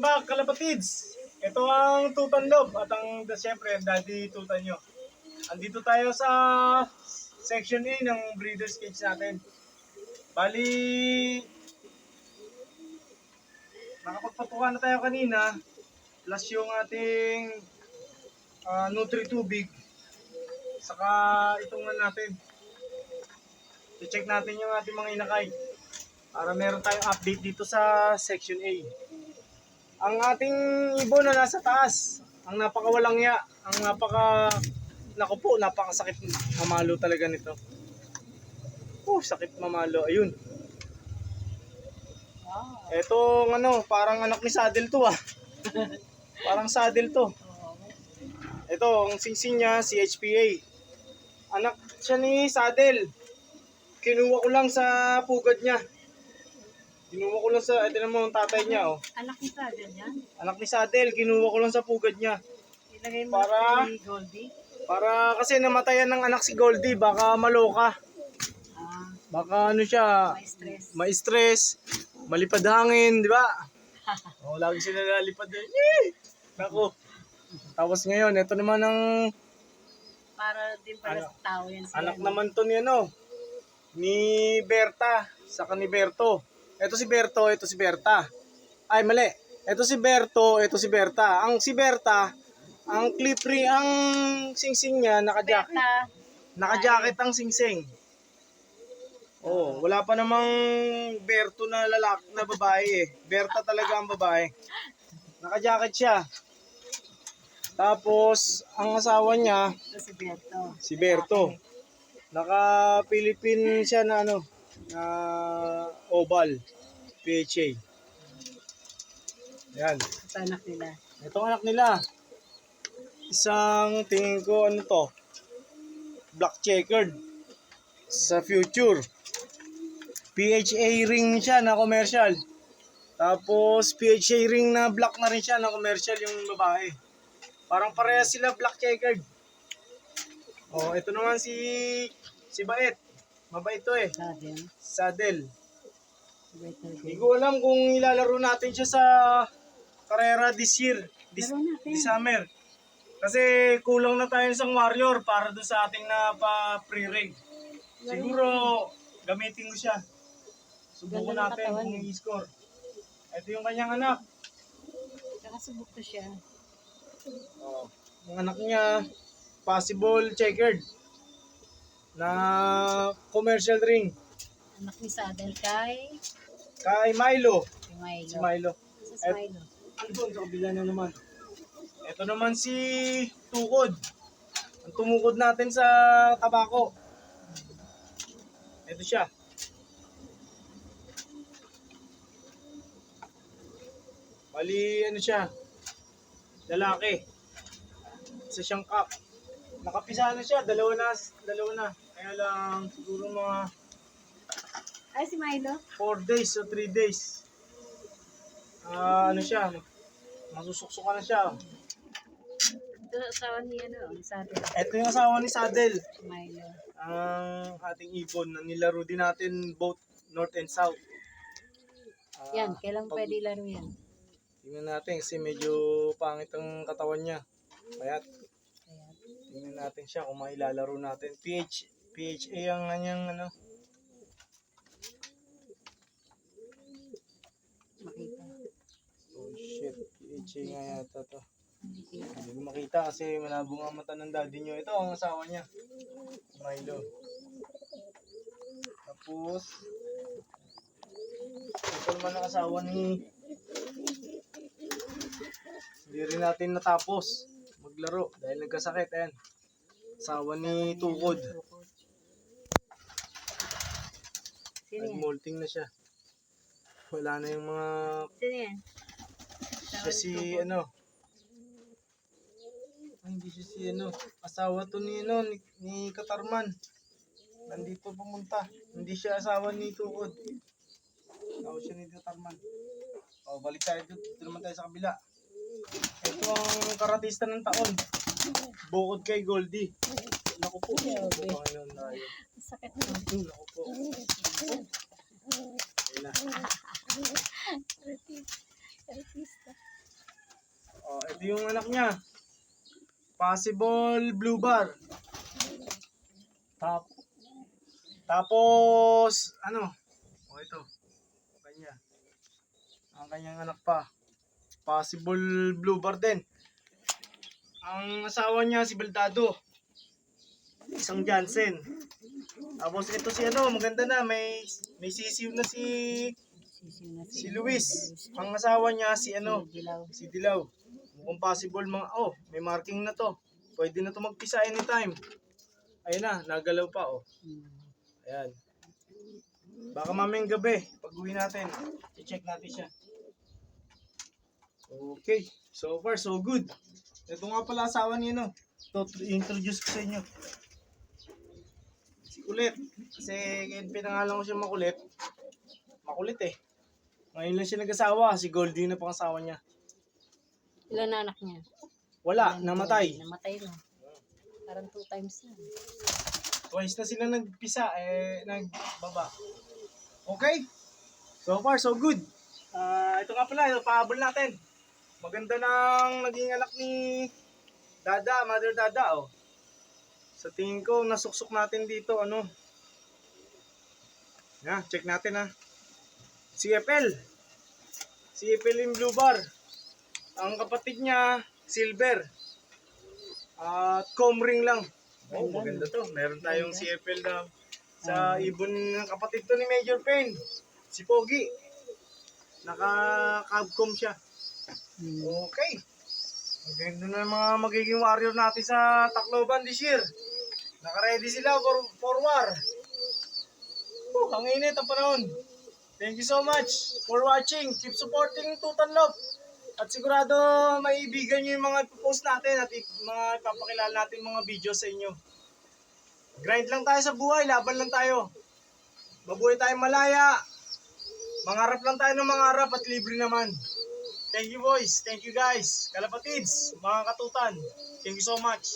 Welcome back, kalapatids! Ito ang Tutan Love at ang siyempre Daddy Tutan nyo. Andito tayo sa Section A ng breeder's cage natin. Bali, nakapagpatukan na tayo kanina plus yung ating Nutri tubig. Saka itong natin. I-check natin yung ating mga inakay para meron tayong update dito sa Section A. Ang ating ibon na nasa taas, ang napakawalang ya, ang naku po, napakasakit mamalo talaga nito. Sakit mamalo, ayun. Etong parang anak ni Saddle to Parang Saddle to. Ito, ang singsing niya, si HPA. Anak siya ni Saddle. Kinuha ko lang sa pugad niya. Kinuha ko lang sa, ito naman ang tatay niya, Anak ni Saddle yan? Anak ni Saddle, kinuha ko lang sa pugad niya. Ilagay mo si Goldie? Para kasi namatayan ng anak si Goldie, baka maloka. Baka siya, ma-stress, malipad hangin, di ba? Lagi sila lalipad din. Naku. Tapos ngayon, ito naman ang para din para sa tao yan. Anak naman to ni Berta, saka ni Berto. Ito si Berto, ito si Berta. Ay, mali. Ito si Berto, ito si Berta. Ang si Berta, ang clip-free, ang singsing niya, naka-jacket. Naka-jacket ang singsing. Wala pa namang Berto na lalaki na babae Berta talaga ang babae. Naka-jacket siya. Tapos, ang asawa niya, si Berto. Naka-Philippine siya na na oval PHA. Yan. Ito anak nila. Itong anak nila. Isang tingin ko black checkered sa future. PHA ring siya na commercial. Tapos PHA ring na black na rin siya na commercial yung babae. Parang parehas sila black checkered. Ito naman si Bait. Mabait to Saddle. Hindi ko alam kung ilalaro natin siya sa karera this year. This summer. Kasi kulang na tayo isang warrior para doon sa ating pre-rig. Siguro gamitin ko siya. Subukan natin kung i-score. Ito yung kanyang anak. Nakasubok ko siya. Ang anak niya, possible checkered na commercial ring. Anak ni Saddle kay Milo. Si Milo. Milo. Ito sa kabila na naman. Ito naman si Tukod. Ang tumukod natin sa tabako. Ito siya. Bali, siya? Lalaki. Isa siyang cup. Nakapisa na siya, dalawa na. Kaya lang, siguro mga Ay, si Milo? 4 days o 3 days. Siya, masusuksukan na siya. Ito asawa ni Saddle. Ito yung asawa ni Saddle. Milo. Ang ating ibon na nilaro din natin both north and south. Yan, kailan pwede laro yan? Tingnan natin kasi medyo pangit ang katawan niya. Payat. Tingnan natin siya kung mailalaro natin. PHA ang kanyang Makita. Oh shit, PHA nga yata to. Hindi ko makita kasi malabo nga mata ng daddy nyo. Ito ang asawa niya, Milo. Tapos ito naman ang asawa ni, hindi rin natin natapos maglaro dahil nagkasakit. Ayan, asawa ni Tukod. Nag-molting na siya. Wala na yung mga... Sino yan? Siya si hindi siya si asawa to ni Katarman. Nandito pumunta. Hindi siya asawa ni Tukod. Asawa siya ni Katarman. Balik tayo dito naman tayo sa kabila. Ito ang karatista ng taon. Bukod kay Goldie. Naku po. Panginoon tayo. Sakit mo. Naku po. Ayun na. Artista. Oh, ito yung anak niya. Possible blue bar. Tap. Tapos, ano? Oh, ito. Kanya. Ang kanyang anak pa. Possible blue bar din. Ang asawa niya si Baldado. Isang Jansen. Tapos ito si ano, maganda na. May sisiw na Sisiw na si Luis. Ang asawa niya si ano, Dilaw. si Dilaw. Mukhang possible mga, oh, may marking na to. Pwede na to magpisa anytime. Ayun na, nagalaw pa, oh. Ayan. Baka mamayang gabi, pag uwi natin, i-check natin siya. Okay, so far so good. Ito nga pala asawa niya, no? Ito, introduce ko sa inyo. Si Kulit. Kasi pinangalan ko siya Makulit. Makulit eh. Ngayon lang siya nag-asawa, si Goldie na pang asawa niya. Ilan na anak niya? Wala, Ilan namatay. Namatay na. Parang 2 times na. Twice na sila nagpisa, nagbaba. Okay? So far, so good. Ito nga pala, ito pahabol natin. Maganda nang naging anak ni Dada, Mother Dada, oh. Sa tingin ko, nasuksok natin dito, ano. Check natin, ha. CFL. CFL in blue bar. Ang kapatid niya, silver. At comb ring lang. Oh, maganda to. Meron tayong CFL na sa ibon ng kapatid to ni Major Payne. Si Pogi. Naka-cabcom siya. Okay. Maganda na mga magiging warrior natin sa Tacloban this year. Naka-ready sila for war. Ang init ang panahon. Thank you so much for watching. Keep supporting Tutan Love. At sigurado maibigan nyo yung mga ipopost natin at mga ipapakilala natin mga videos sa inyo. Grind lang tayo sa buhay, laban lang tayo. Mabuhay tayo malaya. Mangarap lang tayo ng mangarap at libre naman. Thank you boys, thank you guys, kalapatids, mga katutan. Thank you so much.